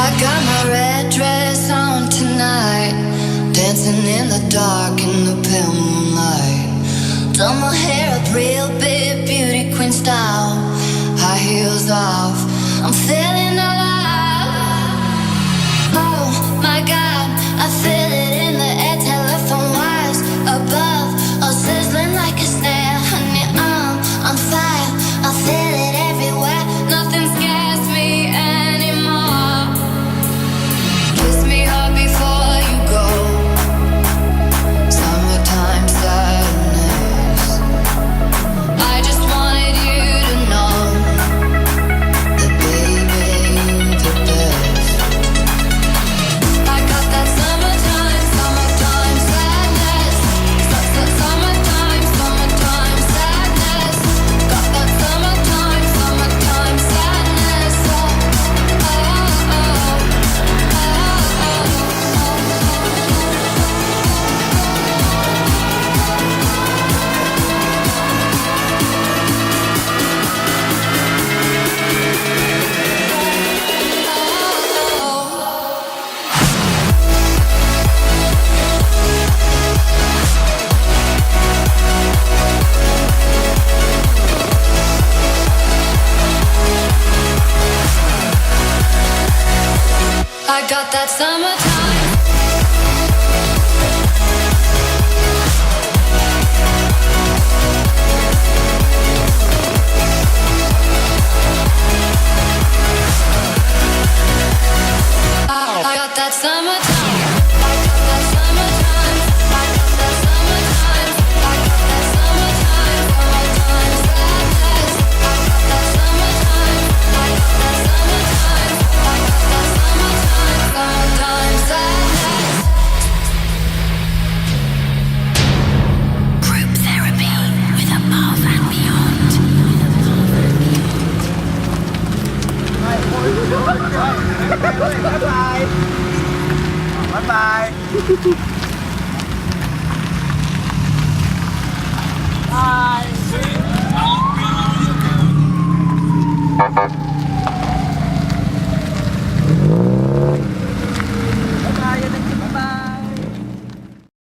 I got my red dress on tonight, dancing in the dark in the pale moonlight. Done my hair up real big, beauty queen style, high heels off, I'm feeling alive. Oh my God, I feel it in the air, telephone wires above, all sizzling like a snare. Honey, I'm on fire, I feel it everywhere, nothing scares me anymore. Kiss me hard before you go, summertime sadness. I just wanted you to know that baby, you're the best. I got that summertime, summertime sadness. Summertime, summertime sadness. Got that summertime, summertime sadness. Oh, oh, oh, I got that summertime. I got that summertime. I got that summertime. I got that summertime. I got that summertime. Summertime sadness. I got that summertime. I got that summertime. I got that summertime. Summertime sadness. Group therapy with Above and Beyond. Bye bye. Bye bye.